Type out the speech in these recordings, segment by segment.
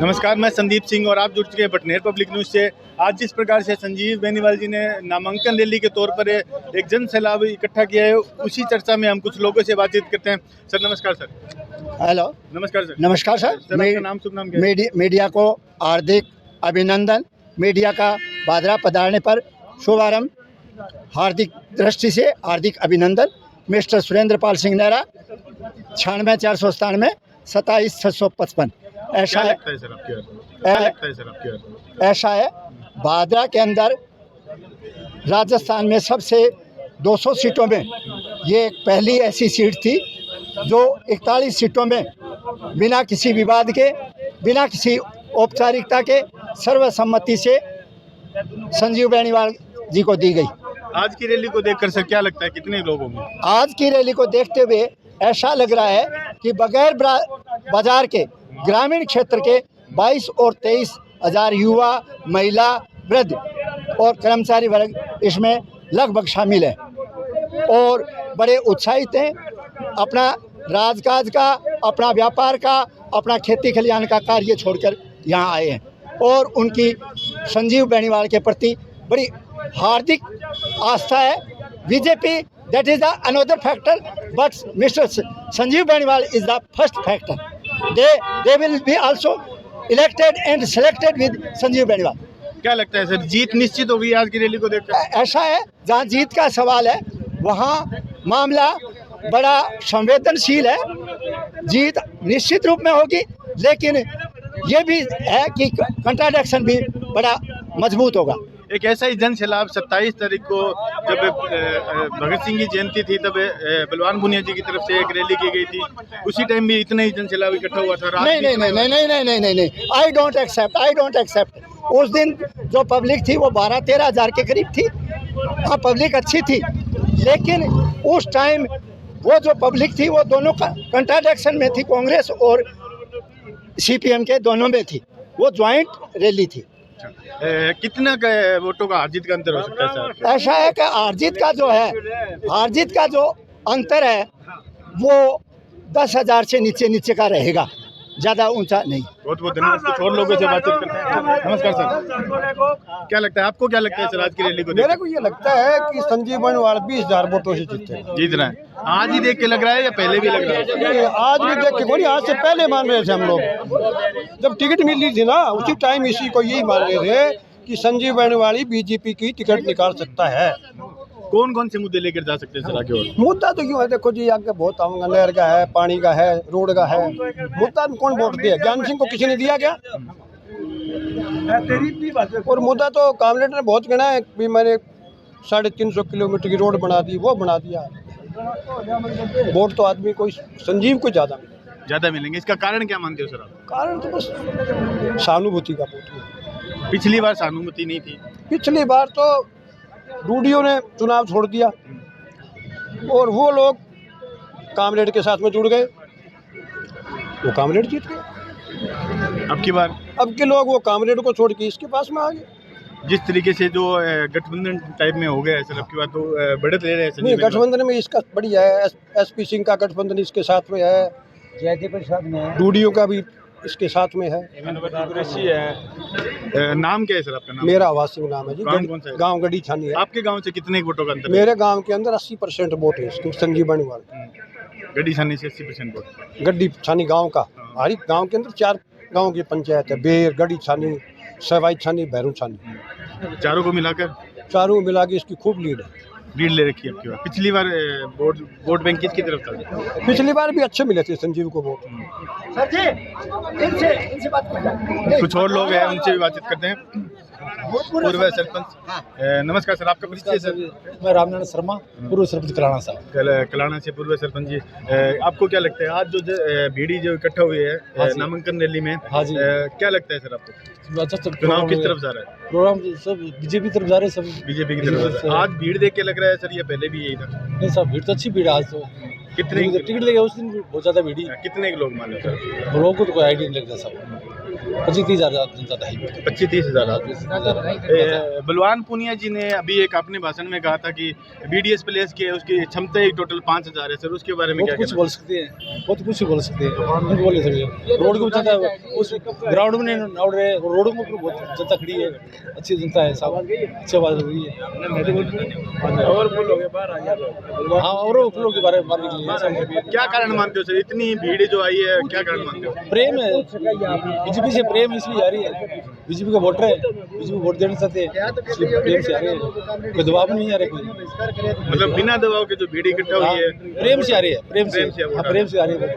नमस्कार, मैं संदीप सिंह और आप जुड़ चुके हैं बटनेर पब्लिक न्यूज़ से। आज जिस प्रकार से संजीव बेनीवाल जी ने नामांकन रैली के तौर पर एक जन सैलाब इकट्ठा किया है, उसी चर्चा में हम कुछ लोगों से बातचीत करते हैं। सर नमस्कार। सर हेलो, नमस्कार सर। नमस्कार सर। आपका नाम शुभ नाम क्या है? मीडिया को हार्दिक अभिनंदन। मीडिया का बादरा पधारने पर शुभारंभ, हार्दिक दृष्टि से हार्दिक अभिनंदन। मिस्टर सुरेंद्र पाल सिंह नेहरा 96 497 27 655। ऐसा है सर आपके ऐसा है बादरा के अंदर राजस्थान में सबसे 200 सीटों में ये एक पहली ऐसी सीट थी जो 41 सीटों में बिना किसी विवाद के, बिना किसी औपचारिकता के सर्वसम्मति से संजीव बेनीवाल जी को दी गई। आज की रैली को देखकर सर क्या लगता है, कितने लोग होंगे? आज की रैली को देखते हुए ऐसा लग रहा है कि बगैर बाजार के ग्रामीण क्षेत्र के 22 और 23 हज़ार युवा, महिला, वृद्ध और कर्मचारी वर्ग इसमें लगभग शामिल है और बड़े उत्साहित हैं। अपना राजकाज का, अपना व्यापार का, अपना खेती खलिहान का कार्य छोड़कर यहाँ आए हैं और उनकी संजीव बेनीवाल के प्रति बड़ी हार्दिक आस्था है। BJP that is the another factor, but Mr. Sanjeev Beeniwal is the first factor. They will be also elected and selected with Sanjeev Beeniwal. क्या लगता है सर, जीत निश्चित होगी आज की रैली को देखकर? ऐसा है, जहाँ जीत का सवाल है वहाँ मामला बड़ा संवेदनशील है। जीत निश्चित रूप में होगी, लेकिन ये भी है कि कंट्राडिक्शन भी बड़ा मजबूत होगा। एक ऐसा ही जन सैलाब 27 तारीख को जब भगत सिंह की जयंती थी, तब बलवान भुनिया जी की तरफ से एक रैली की गई थी, उसी टाइम भी इतना ही जन सैलाब इकट्ठा हुआ था। नहीं, आई डोंट एक्सेप्ट। उस दिन जो पब्लिक थी वो 12-13 हज़ार के करीब थी। हाँ, पब्लिक अच्छी थी, लेकिन उस टाइम वो जो पब्लिक थी वो दोनों का कंट्राडिक्शन में थी, कांग्रेस और CPM के दोनों में थी। वो ज्वाइंट रैली थी। कितना वोटों का हार जीत का अंतर हो सकता है सर? ऐसा है कि हार जीत का जो अंतर है वो 10 हज़ार से नीचे का रहेगा, ज़्यादा ऊंचा नहीं। बहुत बहुत धन्यवाद। कुछ और लोगों से बातचीत करते हैं। नमस्कार सर, क्या लगता है आपको, क्या लगता है सर आज की रैली को? मेरे को ये लगता है कि संजीव बेनीवाल 20 हज़ार वोटों से जीत रहा है। आज ही देख के लग रहा है या पहले भी लग रहा है? आज भी देख के कोई, आज से पहले मान रहे थे हम लोग, जब टिकट मिली थी ना उसी टाइम इसी को यही मान रहे थे कि संजीव बेनीवाल ही बीजेपी की टिकट निकाल सकता है। कौन कौन से मुद्दे लेकर जा सकते हैं सर आगे? और मुद्दा तो क्यों है, देखो जी आगे बहुत आऊंगा, नहर का है, पानी का है, रोड का है। मुद्दा कौन वोट दिया? ज्ञान सिंह को किसी ने दिया क्या? और मुद्दा तो कामरेड ने बहुत गिना है भी मैंने 350 किलोमीटर की रोड बना दी, वो बना दिया। वोट तो आदमी को संजीव को ज़्यादा मिलेंगे। इसका कारण क्या मानते हो सर आप? कारण तो बस सहानुभूति का वोट है। पिछली बार सहानुभूति नहीं थी। पिछली बार तो रूढ़ियों ने चुनाव छोड़ दिया और वो लोग कामरेड के साथ में जुड़ गए, वो कामरेड जीत गए। अब के लोग वो कामरेड को छोड़ के इसके पास में आ गए। जिस तरीके से जो गठबंधन टाइप में हो गया है सर, अब की बात तो बढ़त ले रहे हैं। नहीं, गठबंधन में इसका बढ़िया है, SP सिंह का गठबंधन इसके साथ में है, जयदेव प्रसाद में, रूढ़ियों का भी इसके साथ में है। नाम क्या है सर आपका? नाम मेरा आवास सिंह नाम है जी। गाँव गढ़ी छानी है। आपके गांव से कितने वोटों का अंतर? मेरे गांव के अंदर 80% वोट है इसके, संजीव बेनीवाल। गढ़ी छानी से 80% वोट। गढ़ी छानी गांव का, हर एक गांव के अंदर 4 गांव की पंचायत है, बेर, गढ़ी छानी, सवाई छानी, भैरू छानी। चारों को मिलाकर? चारों मिला के इसकी खूब लीड ले रखी है आपकी बार। पिछली बार वोट बैंक किसकी तरफ था? पिछली बार भी अच्छे मिले थे संजीव को वोट। कुछ और लोग हैं, उनसे भी बातचीत करते हैं। पूर्व सरपंच, नमस्कार सर, आपका परिचय सर? मैं रामनारायण शर्मा, पूर्व सरपंच कलाना साहब। कलाना से पूर्व सरपंच जी, आपको क्या लगता है आज जो भीड़ जो इकट्ठा हुई है नामांकन रैली में? हाँ जी, क्या लगता है सर आपको? चुनाव किस तरफ जा रहा है? प्रोग्राम सब बीजेपी तरफ जा रहे हैं, सब बीजेपी की तरफ। आज भीड़ देख के लग रहा है सर या पहले भी यही था? नहीं साहब, भीड़ तो अच्छी भीड़ है आज तो। कितने टिकट लेके उस दिन बहुत ज्यादा भीड़। कितने लोग मान लो सर? लोगों को तो कोई आइडिया नहीं लगता सब। 25-30 हज़ार जनता था। 25-30 हज़ार। बलवान पूनिया जी ने अभी एक अपने भाषण में कहा था कि BDS प्लेस की उसकी क्षमता ही टोटल 5000 है सर, उसके बारे में क्या बहुत कुछ बोल सकते हैं, बहुत कुछ बोल सकते हैं, नहीं बोल सकते। रोड को जनता उस ग्राउंड में नहीं दौड़ रहे, रोड में बहुत जनता खड़ी है, अच्छी जनता है साहब, अच्छी बात हो रही है। और बोलोगे बाहर आ जाओ। हाँ, और फूलों के बारे में मारने के लिए क्या कारण मानते हो सर, इतनी भीड़ जो आई है, क्या कारण मानते हो? प्रेम है, बीजेपी से प्रेम इसलिए आ रही है, बीजेपी का वोटर है, बीजेपी वोट देना चाहते हैं, इसलिए प्रेम से आ रहे हैं, कोई दबाव नहीं आ रहे कोई, मतलब बिना दबाव के जो भीड़ इकट्ठा हुई है, प्रेम से आ रही है, प्रेम से हाँ, प्रेम से आ रही है।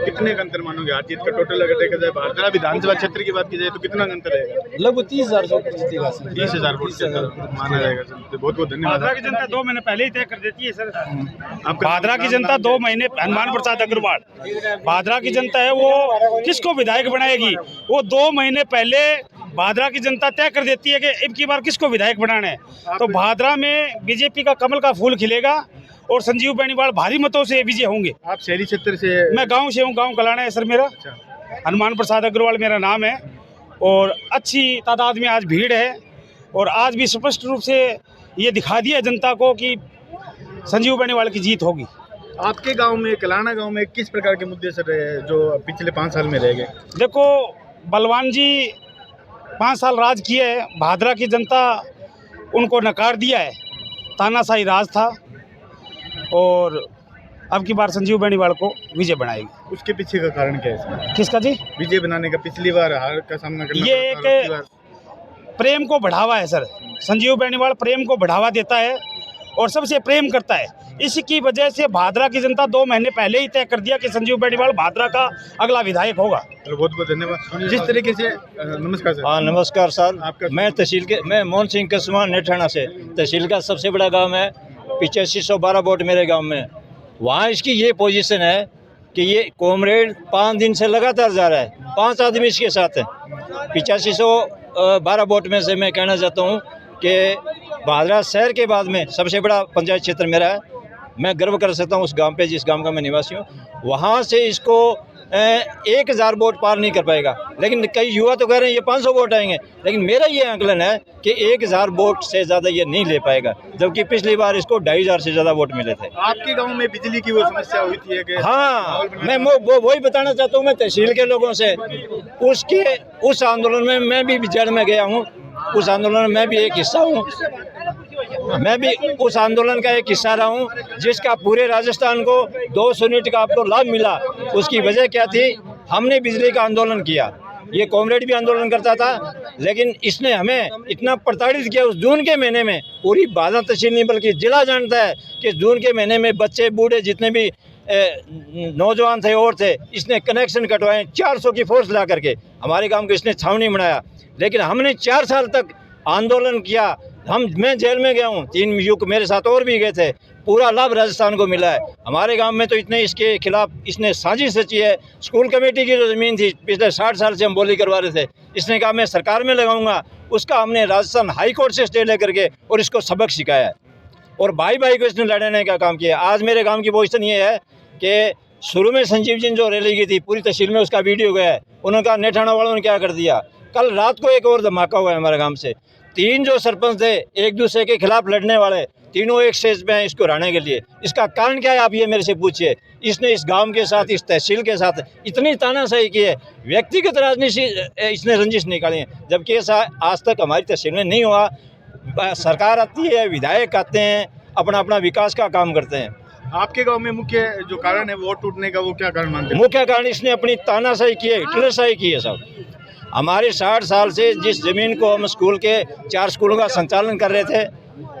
कितने का अंतर मानोगे? हार जीत का टोटल अगर देखा जाए भादरा विधानसभा क्षेत्र की बात की जाए तो कितना अंतर रहेगा? लगभग 30,000 वोट जीतेगा। 30,000 वोट से माना जाएगा सर। तो बहुत बहुत धन्यवाद। भादरा की जनता 2 महीने पहले ही तय कर देती है सर। आपका भादरा की जनता 2 महीने, हनुमान प्रसाद अग्रवाल, भादरा की जनता है वो किसको विधायक बनाएगी, वो 2 महीने पहले भादरा की जनता तय कर देती है कि अब की बार किसको विधायक बनाना है। तो भादरा में बीजेपी का कमल का फूल खिलेगा और संजीव बेनीवाल भारी मतों से विजय होंगे। आप शहरी क्षेत्र से? मैं गांव से हूँ, गांव कलाना है सर मेरा। हनुमान प्रसाद अग्रवाल मेरा नाम है और अच्छी तादाद में आज भीड़ है और आज भी स्पष्ट रूप से ये दिखा दिया जनता को कि संजीव बेनीवाल की जीत होगी। आपके गांव में, कलाना गांव में किस प्रकार के मुद्दे सर रहे जो पिछले 5 साल में रह गए? देखो, बलवान जी 5 साल राज किए है, भादरा की जनता उनको नकार दिया है, तानाशाही राज था और अब की बार संजीव बेनीवाल को विजय बनाएगी। उसके पीछे का कारण क्या है सर? किसका जी? विजय बनाने का? पिछली बार हार का सामना करना ये पड़ा था, अब की बार प्रेम को बढ़ावा है सर। संजीव बेनीवाल प्रेम को बढ़ावा देता है और सबसे प्रेम करता है। इसकी वजह से भादरा की जनता 2 महीने पहले ही तय कर दिया कि संजीव बेनीवाल भादरा का अगला विधायक होगा। बहुत बहुत धन्यवाद। जिस तरीके से नमस्कार सर। हाँ नमस्कार सर। आपका? मैं मोहन सिंह कसमा नेठाना से, तहसील का सबसे बड़ा गांव है, 8512 वोट मेरे गांव में। वहाँ इसकी ये पोजीशन है कि ये कॉमरेड 5 दिन से लगातार जा रहा है, 5 आदमी इसके साथ हैं। 8512 वोट में से मैं कहना चाहता हूँ कि भादरा शहर के बाद में सबसे बड़ा पंचायत क्षेत्र मेरा है। मैं गर्व कर सकता हूँ उस गांव पे, जिस गांव का मैं निवासी हूँ। वहाँ से इसको 1000 वोट पार नहीं कर पाएगा, लेकिन कई युवा तो कह रहे हैं ये 500 वोट आएंगे, लेकिन मेरा ये आंकलन है कि 1000 वोट से ज़्यादा ये नहीं ले पाएगा, जबकि पिछली बार इसको 2500 से ज़्यादा वोट मिले थे। आपके गांव में बिजली की वो समस्या हुई थी कि? हाँ, मैं वही बताना चाहता हूँ। मैं तहसील के लोगों से उस आंदोलन में मैं भी जड़ में गया हूँ, उस आंदोलन में मैं भी एक हिस्सा हूँ, मैं भी उस आंदोलन का एक हिस्सा रहा हूँ, जिसका पूरे राजस्थान को 200 यूनिट का आपको लाभ मिला। उसकी वजह क्या थी? हमने बिजली का आंदोलन किया। ये कॉमरेड भी आंदोलन करता था, लेकिन इसने हमें इतना प्रताड़ित किया। उस जून के महीने में पूरी भादरा तहसील नहीं बल्कि जिला जानता है कि जून के महीने में बच्चे बूढ़े जितने भी नौजवान थे और थे, इसने कनेक्शन कटवाए 400 की फोर्स ला करके। हमारे गांव को इसने छावनी बनाया, लेकिन हमने 4 साल तक आंदोलन किया। मैं जेल में गया हूँ, 3 युवक मेरे साथ और भी गए थे। पूरा लाभ राजस्थान को मिला है। हमारे गांव में तो इतने इसके खिलाफ इसने साजिश रची है। स्कूल कमेटी की जो ज़मीन थी पिछले 60 साल से हम बोली करवा रहे थे, इसने कहा मैं सरकार में लगाऊंगा। उसका हमने राजस्थान हाई कोर्ट से स्टे लेकर के और इसको सबक सिखाया है और भाई भाई को इसने लड़ने का काम किया। आज मेरे गाँव की पोजीशन ये है कि शुरू में संजीव जी जो रैली की थी पूरी तहसील में, उसका वीडियो गया है। उन्होंने कहा नेठाना वालों ने क्या कर दिया। कल रात को एक और धमाका हुआ है हमारे गांव से। 3 जो सरपंच थे एक दूसरे के खिलाफ लड़ने वाले, तीनों एक स्टेज पे हैं इसको हराने के लिए। इसका कारण क्या है आप ये मेरे से पूछिए। इसने इस गांव के साथ, इस तहसील के साथ इतनी तानाशाही की है, व्यक्तिगत राजनीति इसने रंजिश निकाली है, जबकि ऐसा आज तक हमारी तहसील में नहीं हुआ। सरकार आती है, विधायक आते हैं, अपना अपना विकास का काम करते हैं। आपके गांव में मुख्य जो कारण है वोट टूटने का, वो क्या कारण मानते हैं? मुख्य कारण इसने अपनी तानाशाही की है, हिटलरशाही की है साहब। हमारे 60 साल से जिस ज़मीन को हम स्कूल के 4 स्कूलों का संचालन कर रहे थे,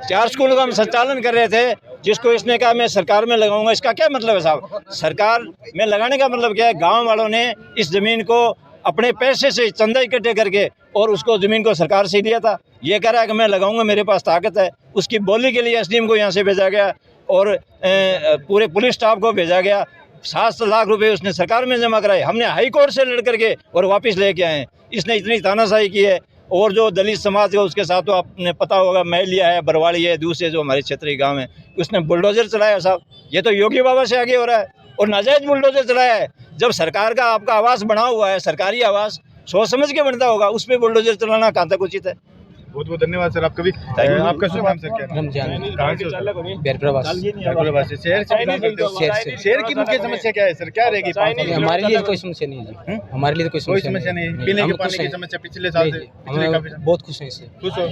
4 स्कूलों का हम संचालन कर रहे थे, जिसको इसने कहा मैं सरकार में लगाऊंगा। इसका क्या मतलब है साहब? सरकार में लगाने का मतलब क्या है? गांव वालों ने इस ज़मीन को अपने पैसे से चंदा इकट्ठे करके और उसको ज़मीन को सरकार से दिया था। ये कह रहा है कि मैं लगाऊंगा, मेरे पास ताकत है। उसकी बोली के लिए एसडीएम को यहाँ से भेजा गया और पूरे पुलिस स्टाफ को भेजा गया। 7 लाख रुपए उसने सरकार में जमा कराए। हमने हाई कोर्ट से लड़ करके और वापस लेके आए। इसने इतनी तानाशाही की है। और जो दलित समाज है उसके साथ तो आपने पता होगा, महलिया है, बरवाड़ी है, दूसरे जो हमारे क्षेत्रीय गांव है, उसने बुलडोजर चलाया साहब। ये तो योगी बाबा से आगे हो रहा है और नाजायज बुलडोजर चलाया है। जब सरकार का आपका आवास बना हुआ है, सरकारी आवास, सोच समझ के बनता होगा, उस पर बुलडोजर चलाना कहाँ तक उचित है। बहुत बहुत धन्यवाद सर आपका भी। आपका शुभ नाम सर क्या है? रमजान कहाँ से हो सर? बैरप्रवास हैदराबाद से। शहर से बिलोंग करते हो? शहर से। शहर की मुख्य समस्या क्या है सर, क्या रहेगी 5 साल में? हमारे लिए कोई समस्या नहीं है जी, हमारे लिए तो कोई समस्या नहीं है। पीने हम के पानी खुश की हैं। समस्या पिछले साल से पिछले हमें काफी बहुत खुश हैं इससे। खुश हो?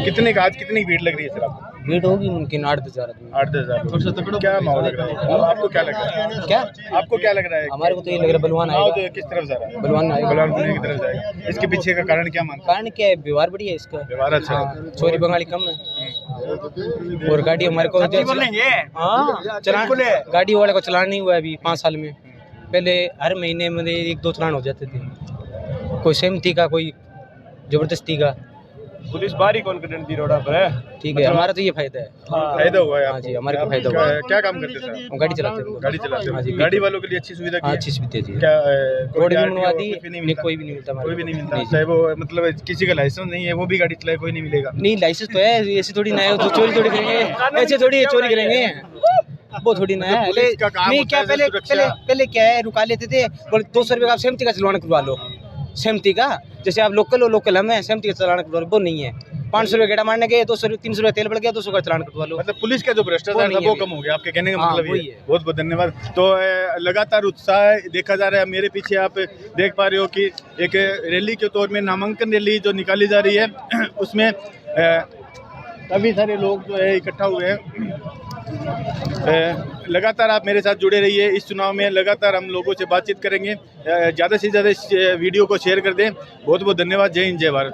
कितने आज कितनी भीड़ लग रही है सर आपको? भीड़ होगी मुमकिन 8-10 आदमी। 8-10 हज़ार। क्या माहौल लग रहा है आपको, क्या लग रहा है? क्या आपको क्या लग रहा है? हमारे को तो ये लग रहा है बलवान चुनाव आएगा, जो किस तरफ जा रहा है? बलवान आएगा। बलवान पुणे की तरफ जाएगा। इसके पीछे का कारण क्या मानते कारण क्या है, व्यवहार बढ़िया है इसका, व्यवहार अच्छा है। हाँ, चोरी बंगाली कम है और गाड़ी हमारे को हाँ गाड़ी वाले को चलान नहीं हुआ है अभी 5 साल में। पहले हर महीने में 1-2 चलान हो जाते थे, कोई सहमति का कोई जबरदस्ती का। पुलिस बारी कॉन्फिडेंट दी रोड पर है। ठीक है, हमारा तो ये फायदा है। फायदा हुआ है हाँ आपको? जी, हमारे को आप फायदा हुआ है। क्या काम करते थे? हम गाड़ी चलाते हैं। गाड़ी चलाते हाँ जी, हो? गाड़ी वालों के लिए अच्छी सुविधा की हाँ, है? अच्छी सुविधा जी। क्या रोड भी RTO बनवा दी, कुछ भी नहीं नहीं मिलता? कोई भी नहीं मिलता हमारे कोई भी को। नहीं मिलता, नहीं जी। चाहे वो मतलब किसी का लाइसेंस नहीं है वो भी गाड़ी चलाए कोई नहीं मिलेगा। नहीं लाइसेंस तो है, ऐसे थोड़ी ना है तो चोरी थोड़ी करेंगे, ऐसे थोड़ी है चोरी करेंगे, वो थोड़ी ना है। पुलिस का काम नहीं होता क्या है पहले सुरक्षा। पहले पहले क्या है, रुका लेते थे, बोले 200 रुपये का आप सहमति का चलान करवा लो, सहमति का। जैसे आप लोकल हो, लोकल हम है, सहमति का चलान करवा लो, वो नहीं है। 500 रुपये गेड़ा मारने के 200-300 रुपये तेल बढ़ गया, 200 का चलान करवा लो। मतलब पुलिस का जो भ्रष्टाचार वो था नहीं वो है कम हो गया, आपके कहने का हाँ, मतलब वही ये है। बहुत बहुत धन्यवाद। तो लगातार उत्साह देखा जा रहा है। मेरे पीछे आप देख पा रहे हो कि एक रैली के तौर में नामांकन रैली जो निकाली जा रही है उसमें काफ़ी सारे लोग जो है इकट्ठा हुए हैं। लगातार आप मेरे साथ जुड़े रहिए। इस चुनाव में लगातार हम लोगों से बातचीत करेंगे। ज़्यादा से ज़्यादा इस वीडियो को शेयर कर दें। बहुत बहुत धन्यवाद। जय हिंद, जय भारत।